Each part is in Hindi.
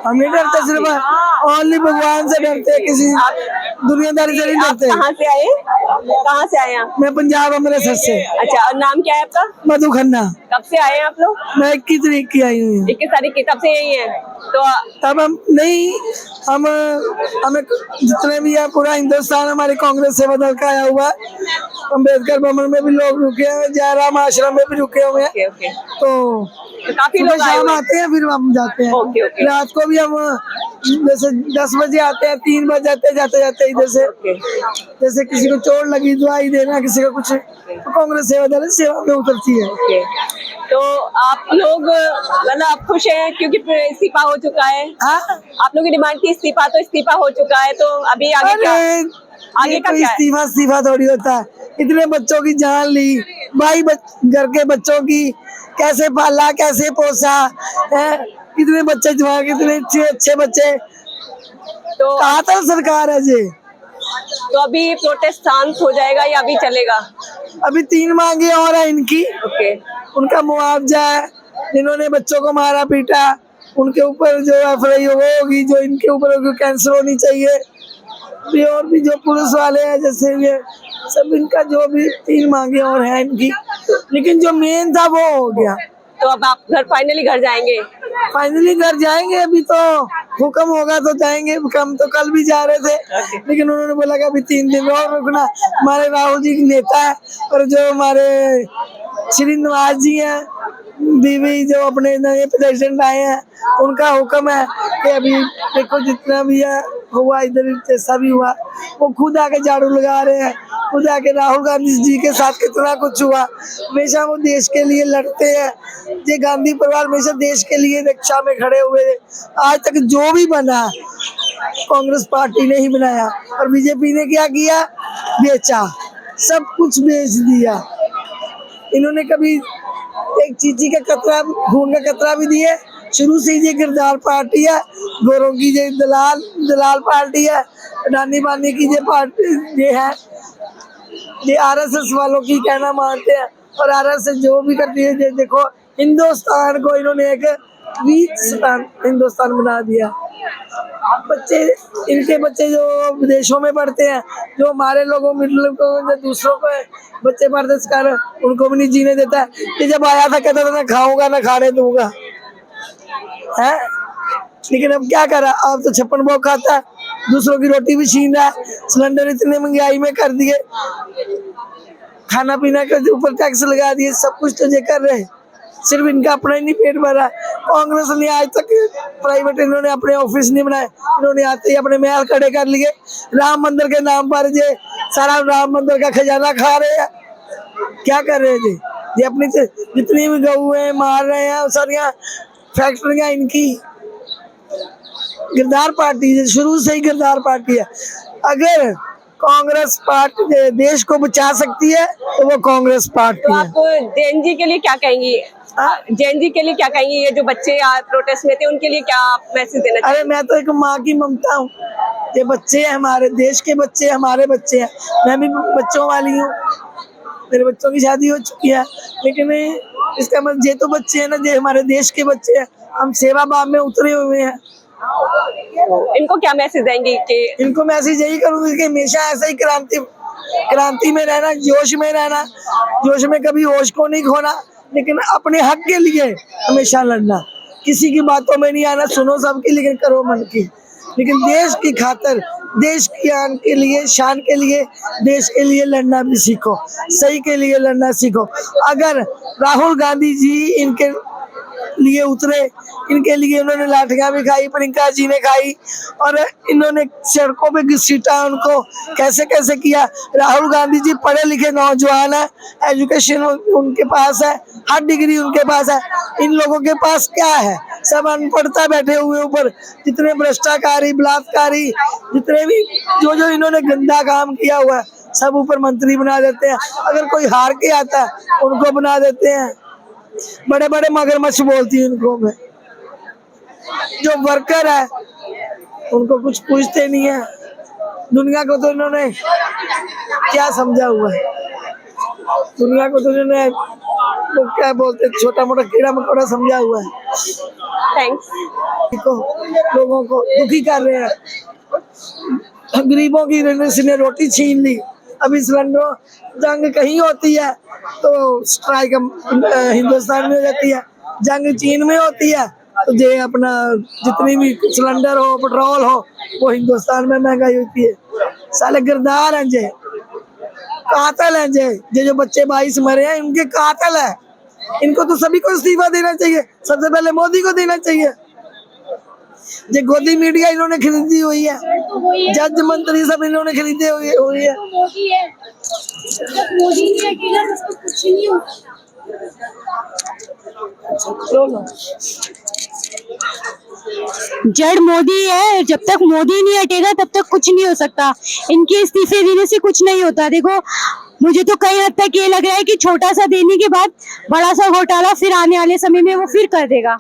हम नहीं डरते, सिर्फ ओनली भगवान से डरते हैं, किसी दुनियादारी से नहीं डरते। कहाँ से आए, कहाँ से आए आप? मैं पंजाब अमृतसर से। अच्छा, और नाम क्या है आपका? मधु खन्ना। कब से आए हैं आप लोग? मैं 21 तारीख की आई हूँ। 21 तारीख की, तब से यही है? तो तब हम नहीं, हमें जितने भी है पूरा हिंदुस्तान हमारी कांग्रेस से बदल कर आया हुआ है। अम्बेडकर भवन में भी लोग रुके हैं, जयराम आश्रम में भी रुके हुए हैं। तो काफी लोग शाम आते हैं, फिर हम जाते हैं। रात को भी हम जैसे 10 बजे आते हैं, 3 बज जाते जाते इधर से। जैसे किसी को चोट लगी, दवाई देना, किसी को कुछ, तो कांग्रेस सेवा में उतरती है। तो आप लोग मतलब आप खुश हैं क्योंकि इस्तीफा हो चुका है? आप लोग की डिमांड थी इस्तीफा, तो इस्तीफा हो चुका है, तो अभी आगे क्या? आगे का क्या? इस्तीफा थोड़ी होता है। इतने बच्चों की जान ली भाई, घर के बच्चों की कैसे पाला, कैसे पोसा है, कितने बच्चे जवान, कितने अच्छे बच्चे। तो कहाँ तक सरकार है जी? तो अभी प्रोटेस्ट शांत हो जाएगा या अभी चलेगा? अभी 3 मांगे और है इनकी। उनका मुआवजा है, जिन्होंने बच्चों को मारा पीटा उनके ऊपर जो एफआईआर होगी, जो इनके ऊपर कैंसर होनी चाहिए, और भी जो पुलिस वाले हैं जैसे ये सब, इनका जो भी 3 मांगे और है इनकी। लेकिन जो मेन था वो हो गया। तो अब आप फाइनली घर जाएंगे? फाइनली घर जाएंगे। अभी तो हुक्म होगा तो जाएंगे। हम तो कल भी जा रहे थे, लेकिन उन्होंने बोला कि अभी 3 दिन और रुकना। हमारे राहुल जी नेता है, और जो हमारे श्री नवाज जी हैं, बीवी जो अपने नए प्रेसिडेंट आए हैं, उनका हुक्म है कि अभी देखो जितना भी है हुआ, इधर जैसा भी हुआ, वो खुद आके झाड़ू लगा रहे हैं, खुद आके राहुल गांधी जी के साथ कितना कुछ हुआ। हमेशा वो देश के लिए लड़ते हैं। ये गांधी परिवार हमेशा देश के लिए रक्षा में खड़े हुए। आज तक जो भी बना कांग्रेस पार्टी ने ही बनाया, और बीजेपी ने क्या किया? बेचा, सब कुछ बेच दिया। इन्होंने कभी एक चीची का कतरा, खून का कतरा भी दिए। शुरू से ये गिरदार पार्टी है, गोरों की ये दलाल पार्टी है, अडानी बानी की ये पार्टी ये है। ये आरएसएस वालों की कहना मानते हैं, और आरएसएस जो भी करती है, देखो हिंदुस्तान को इन्होंने एक वीक हिंदुस्तान बना दिया। बच्चे, इनके बच्चे जो विदेशों में पढ़ते हैं, जो हमारे लोगों मिडिल को, जो दूसरों को बच्चे पढ़ते कर, उनको भी नहीं जीने देता है। कि जब आया था कहता था ना खाऊंगा ना खाने दूंगा है, लेकिन अब क्या करा? अब तो 56 भोग खाता है, दूसरों की रोटी भी छीन रहा है। सिलेंडर इतने महंगाई में कर दिए, खाना पीना के ऊपर टैक्स लगा दिए, सब कुछ तो ये कर रहे। सिर्फ इनका अपना ही नहीं पेट भरा। कांग्रेस ने आज तक प्राइवेट इन्होंने अपने ऑफिस नहीं बनाए। इन्होंने आते ही अपने महल खड़े कर लिए। राम मंदिर के नाम पर ये सारा राम मंदिर का खजाना खा रहे हैं। क्या कर रहे थे ये? अपनी जितनी भी गऊ है मार रहे हैं, सारिया फैक्ट्रियां इनकी। गिरदार पार्टी है, शुरू से ही गिरदार पार्टी है। अगर कांग्रेस पार्टी देश को बचा सकती है तो वो कांग्रेस पार्टी है। आप जैन जी के लिए क्या कहेंगी? जैन जी के लिए क्या कहेंगे? ये जो बच्चे प्रोटेस्ट में थे, उनके लिए क्या आप मैसेज देना चाहिए? अरे मैं तो एक माँ की ममता हूँ। ये बच्चे हैं, हमारे देश के बच्चे, हमारे बच्चे हैं। मैं भी बच्चों वाली हूँ, मेरे बच्चों की शादी हो चुकी है, लेकिन इसका मतलब ये तो बच्चे हैं ना, ये हमारे देश के बच्चे हैं। हम सेवा भाव में उतरे हुए हैं। इनको क्या मैसेज देंगे? कि इनको मैसेज यही करूंगी कि हमेशा ऐसा ही क्रांति में रहना, जोश में रहना, जोश में कभी होश को नहीं खोना, लेकिन अपने हक के लिए हमेशा लड़ना। किसी की बातों में नहीं आना, सुनो सबकी लेकिन करो मन की। लेकिन देश की खातर, देश की आन के लिए, शान के लिए, देश के लिए लड़ना भी सीखो, सही के लिए लड़ना सीखो। अगर राहुल गांधी जी इनके लिए उतरे, इनके लिए उन्होंने लाठियां भी खाई, प्रियंका जी ने खाई, और इन्होंने सड़कों पे घसीटा उनको, कैसे कैसे किया। राहुल गांधी जी पढ़े लिखे नौजवान है, एजुकेशन उनके पास है, हर डिग्री उनके पास है। इन लोगों के पास क्या है? सब अनपढ़ता बैठे हुए ऊपर। जितने भ्रष्टाकारी, बलात्कारी, जितने भी जो इन्होंने गंदा काम किया हुआ है, सब ऊपर मंत्री बना देते हैं। अगर कोई हार के आता है उनको बना देते हैं बड़े बड़े मगरमच्छ बोलती है उनको। मैं जो वर्कर है उनको कुछ पूछते नहीं है। दुनिया को तो इन्होंने क्या समझा हुआ है? दुनिया को तो इन्होंने वो क्या बोलते, छोटा मोटा कीड़ा मकोड़ा समझा हुआ है। थैंक्स। लोगों को दुखी कर रहे हैं, गरीबों की ने रोटी छीन ली। अभी सिलेंडरों जंग कहीं होती है तो स्ट्राइक हिंदुस्तान में हो जाती है, जंग चीन में होती है तो ये अपना जितनी भी सिलेंडर हो पेट्रोल हो वो हिंदुस्तान में महंगाई होती है। साले गिरदार हैं जे, कातिल हैं जे जो बच्चे 22 मरे हैं इनके कातिल है। इनको तो सभी को इस्तीफा देना चाहिए, सबसे पहले मोदी को देना चाहिए। जो गोदी मीडिया इन्होंने खरीदी हुई है, जज मंत्री सब इन्होंने खरीदे हुई है। जड़ मोदी है, जब तक मोदी नहीं हटेगा तब तक कुछ नहीं हो सकता। इनके इस्तीफे देने से कुछ नहीं होता। देखो मुझे तो कई हद तक ये लग रहा है कि छोटा सा देने के बाद बड़ा सा घोटाला फिर आने वाले समय में वो फिर कर देगा।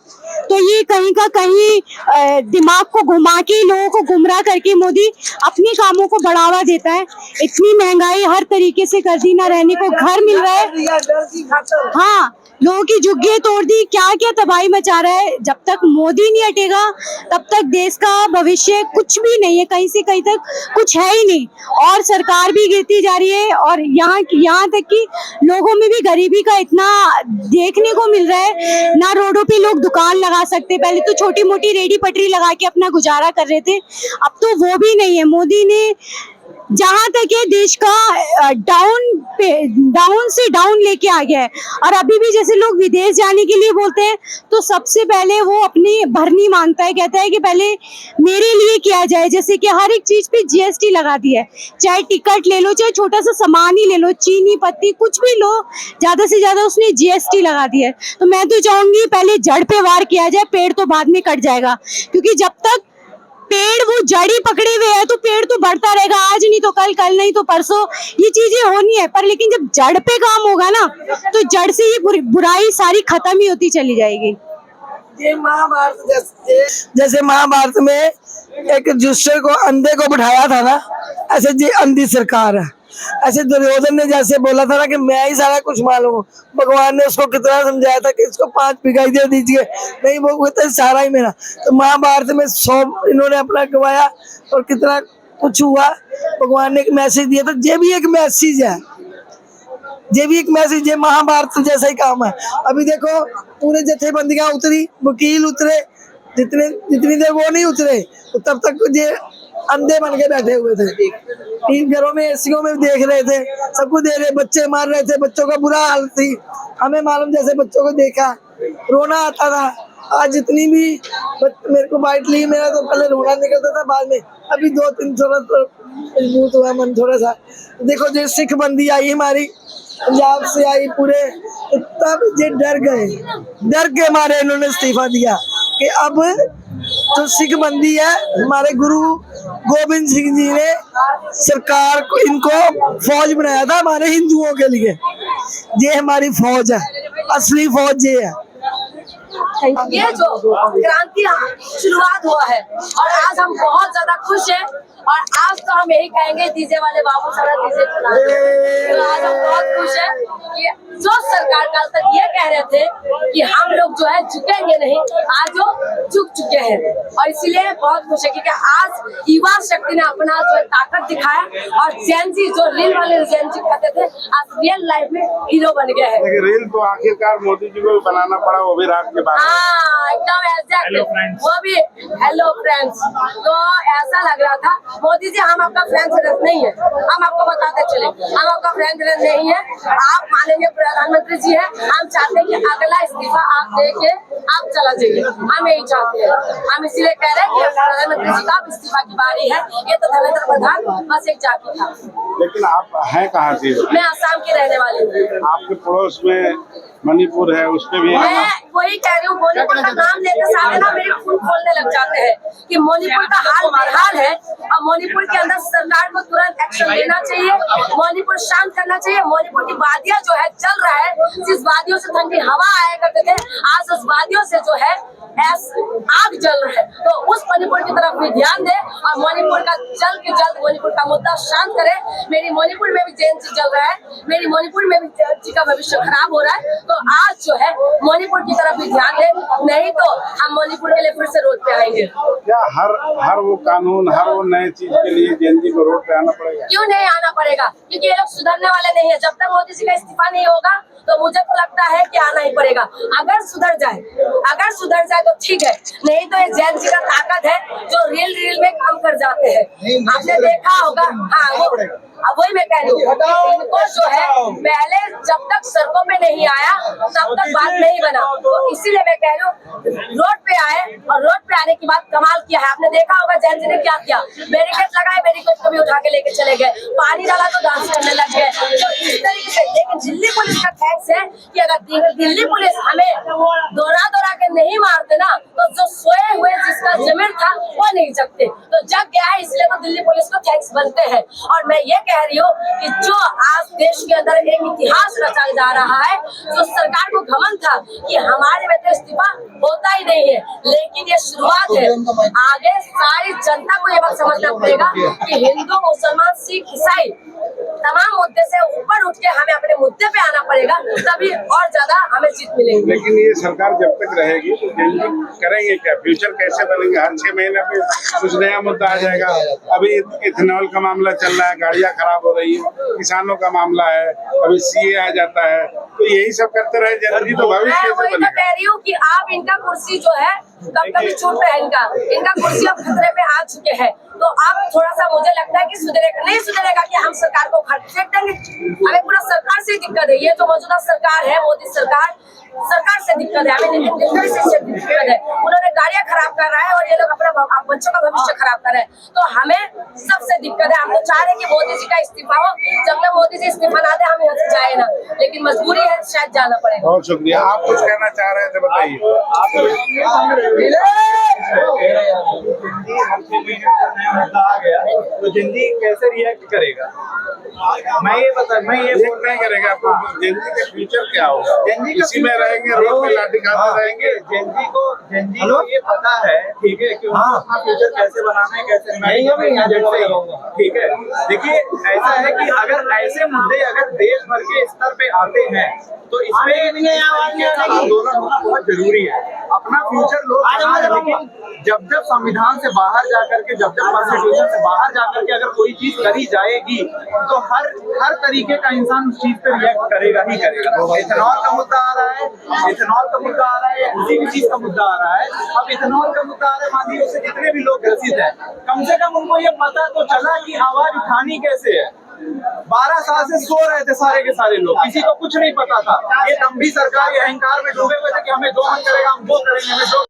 तो ये कहीं का कहीं दिमाग को घुमा के लोगों को गुमराह करके मोदी अपने कामों को बढ़ावा देता है। इतनी महंगाई हर तरीके से कर दी, ना रहने को घर मिल रहा है। हाँ, लोगों की झुग्गियां तोड़ दी, क्या क्या तबाही मचा रहा है। जब तक मोदी नहीं हटेगा तब तक देश का भविष्य कुछ भी नहीं है, कहीं से कहीं तक कुछ है ही नहीं। और सरकार भी गिरती जा रही है और यहाँ तक कि लोगों में भी गरीबी का इतना देखने को मिल रहा है। ना रोडों पे लोग दुकान लगा सकते, पहले तो छोटी मोटी रेडी पटरी लगा के अपना गुजारा कर रहे थे, अब तो वो भी नहीं है। मोदी ने जहां तक है देश का डाउन से डाउन लेके आ गया है। और अभी भी जैसे लोग विदेश जाने के लिए बोलते हैं तो सबसे पहले वो अपनी भरनी मांगता है, कहता है कि पहले मेरे लिए किया जाए। जैसे कि हर एक चीज पे जीएसटी लगा दी है, चाहे टिकट ले लो, चाहे छोटा सा सामान ही ले लो, चीनी पत्ती कुछ भी लो, ज्यादा से ज्यादा उसने जीएसटी लगा दी है। तो मैं तो चाहूंगी पहले जड़ पे वार किया जाए, पेड़ तो बाद में कट जाएगा। क्योंकि जब तक पेड़ वो जड़ी पकड़े हुए है तो पेड़ तो बढ़ता रहेगा, आज नहीं तो कल, कल नहीं तो परसों, ये चीजें होनी है। पर लेकिन जब जड़ पे काम होगा ना तो जड़ से ये बुराई सारी खत्म ही होती चली जाएगी। ये महाभारत जैसे महाभारत में एक युधिष्ठिर को अंधे को बिठाया था ना, ऐसे जी अंधी सरकार है। ऐसे दुर्योधन ने जैसे बोला था ना कि मैं ही सारा कुछ मालूम हूँ, भगवान ने उसको कितना समझाया था कि इसको 5 बिगाई दे दीजिए, नहीं वो कहता सारा ही मेरा। तो महाभारत में 100 इन्होंने अपना गवाया और कितना कुछ हुआ। भगवान ने एक मैसेज दिया था, ये भी एक मैसेज है, ये भी एक मैसेज है। महाभारत जैसा ही काम है। अभी देखो पूरे जथेबंदियां उतरी, वकील उतरे, जितनी देर वो नहीं उतरे तो तब तक ये अंधे बन के बैठे हुए थे, 3 घरों में एसीओ में देख रहे थे, सबको दे रहे, बच्चे मार रहे थे, बच्चों का बुरा हाल थी। हमें मालूम, जैसे बच्चों को देखा रोना आता था। आज जितनी भी मेरे को बाइट ली, मेरा तो पहले रोना निकलता था, बाद में अभी 2-3 थोड़ा मजबूत हुआ मन थोड़ा सा। देखो जो सिख बंदी आई हमारी पंजाब से आई पूरे, तो तब ये डर के मारे इन्होंने इस्तीफा दिया कि अब जो सिख बंदी है, हमारे गुरु गोविंद सिंह जी ने सरकार को इनको फौज बनाया था हमारे हिंदुओं के लिए। ये हमारी फौज है, असली फौज ये है। ये जो क्रांति शुरुआत हुआ है और आज हम बहुत ज्यादा खुश हैं। और आज तो हम यही कहेंगे, डीजे वाले बाबू सारा डीजे चला दे। तो आज हम बहुत खुश हैं कि जो सरकार कल तक ये कह रहे थे कि हम लोग जो है झुकेंगे नहीं, आज वो झुक चुके हैं। और इसीलिए बहुत खुश है क्योंकि आज युवा शक्ति ने अपना जो है ताकत दिखाया और जेनजी जो रील वाले जेनजी कहते थे, आज रियल लाइफ में हीरो बन गए हैं। रील तो आखिरकार मोदी जी को भी बनाना पड़ा, वो भी रात के बाद। हाँ एकदम एग्जैक्ट, वो भी हेलो फ्रेंड्स। तो ऐसा लग रहा था मोदी जी हम आपका फ्रेंड नहीं है, हम आपको बताते चले, हम आपका फ्रेंड नहीं है। आप मानेंगे प्रधानमंत्री जी है, हम चाहते हैं कि अगला इस्तीफा आप देके आप चला जाइए, हम यही चाहते हैं। हम इसीलिए कह रहे हैं कि प्रधानमंत्री जी का इस्तीफा की बारी है। ये तो धर्मेंद्र प्रधान बस एक जाति था। लेकिन आप हैं कहाँ से? मैं असम की रहने वाली हूँ। आपके पड़ोस में मणिपुर है, उस पे भी मैं वही कह रही हूँ, मणिपुर का नाम लेते सारे ना मेरे खून खोलने लग जाते हैं कि मणिपुर का हाल बेहाल है। और मणिपुर के अंदर सरकार को तुरंत एक्शन लेना चाहिए, मणिपुर शांत करना चाहिए। मणिपुर की वादियां जो है चल रहा है, जिस वादियों से ठंडी हवा आया करते थे, आज उस वादियों से जो है आग जल रहा है। तो उस मणिपुर की तरफ भी ध्यान दे और मणिपुर का जल्द के जल्द मणिपुर का मुद्दा शांत करे। मेरी मणिपुर में भी जेएनजी जल रहा है, मेरी मणिपुर में भी जेएनजी का भविष्य खराब हो रहा है। तो आज जो है मणिपुर की तरफ भी ध्यान दें, नहीं तो हम मणिपुर के लिए फिर से रोड पे आएंगे। क्या हर वो कानून, हर वो नए चीज के लिए जेएनजी को रोड पे आना पड़ेगा? क्यों नहीं आना पड़ेगा? क्योंकि ये लोग सुधरने वाले नहीं है। जब तक मोदी जी का इस्तीफा नहीं होगा तो मुझे तो लगता है कि आना ही पड़ेगा। अगर सुधर जाए तो ठीक है, नहीं तो ये जेएनजी का ताकत है जो रील में काम कर जाते हैं। आपने देखा होगा। हाँ, वही मैं कह रही हूँ, इनको जो है पहले जब तक सड़कों पे नहीं आया तब तक बात नहीं बना, तो इसीलिए मैं कह रही हूँ रोड पे आए, और रोड पे आने की बात कमाल किया है। आपने देखा होगा जेएनजी ने क्या किया, बैरिकेड लगाए, बैरिकेड को भी उठा के लेके चले गए, पानी डाला तो डांस करने लग गए। तो इस तरीके से, लेकिन दिल्ली पुलिस का थैंक्स है कि अगर दिल्ली पुलिस हमें दौड़ा के नहीं मारते ना, तो जो सोए हुए जिसका जमीर था वो नहीं जगते। तो जग गया है, इसलिए तो दिल्ली पुलिस को थैंक्स बनते हैं। और मैं ये कह रही हूँ कि जो आज देश के अंदर एक इतिहास रचा जा रहा है, जो सरकार को घमंड था कि हमारे में तो इस्तीफा होता ही नहीं है, लेकिन ये शुरुआत है। आगे सारी जनता को ये बात समझना पड़ेगा कि हिंदू, मुसलमान, सिख, ईसाई तमाम मुद्दे से ऊपर उठ के हमें अपने मुद्दे पे आना पड़ेगा, तभी और ज्यादा हमें जीत मिलेगी। लेकिन ये सरकार जब तक रहेगी तो जेएनजी करेंगे क्या? फ्यूचर कैसे बनेंगे? हर 6 महीने पे कुछ नया मुद्दा आ जाएगा। अभी इथेनॉल का मामला चल रहा है, गाड़ियां खराब हो रही है, किसानों का मामला है, अभी सीए आ जाता है, तो यही सब करते रहे जेएनजी तो भविष्य मैं कैसे वही तो बनेगा? कह रही हूँ कि आप इनका कुर्सी जो है कभी छूट पे है, इनका कुर्सी अब खतरे में आ चुके हैं। तो आप थोड़ा सा, मुझे लगता है कि नहीं सुधरेगा कि हम सरकार को फेंक देंगे। हमें पूरा सरकार से दिक्कत है। ये जो मौजूदा सरकार है, मोदी सरकार से दिक्कत है, हमें नितिन गडकरी से दिक्कत है। उन्होंने गाड़ियां खराब कर रहा है और ये लोग अपना बच्चों का भविष्य खराब कर रहे हैं। तो हमें सबसे दिक्कत है। हम तो चाह रहे हैं कि मोदी जी का इस्तीफा हो। जब तक मोदी जी इस्तीफा ना दे हम यहाँ से जाए ना, लेकिन मजबूरी है, शायद जाना पड़ेगा। बहुत शुक्रिया। आप कुछ कहना चाह रहे थे, बताइए। आ गया तो जेएनजी कैसे रिएक्ट करेगा? मैं ये नहीं करेगा। जेएनजी का फ्यूचर क्या होगा? इसी में रहेंगे, रोड पे लाठी खाते रहेंगे। जेएनजी को ये पता है, ठीक है, कि उनको अपना फ्यूचर कैसे बनाना है, कैसे नहीं, ठीक है। देखिए, ऐसा है कि अगर ऐसे मुद्दे अगर देश भर के स्तर पे आते हैं तो इसमें आंदोलन होना बहुत जरूरी है। अपना फ्यूचर लोग बना रहे हैं, लेकिन जब संविधान से बाहर जाकर के, जब कॉन्स्टिट्यूशन से बाहर जाकर के अगर कोई चीज करी जाएगी तो हर तरीके का इंसान उस चीज पे रिएक्ट करेगा ही करेगा। इथेनॉल का मुद्दा आ रहा है, या किसी भी चीज का मुद्दा आ रहा है। अब इथेनॉल का मुद्दा आ रहा है, मान लीजिए उससे जितने भी लोग ग्रसित हैं, कम से कम उनको ये पता तो चला कि आवाज उठानी कैसे है। 12 साल से सो रहे थे सारे के सारे लोग, किसी को कुछ नहीं पता था। ये दम्भी सरकार, ये अहंकार में डूबे हुए थे कि हमें जो मन करेगा हम वो करेंगे, हमें जो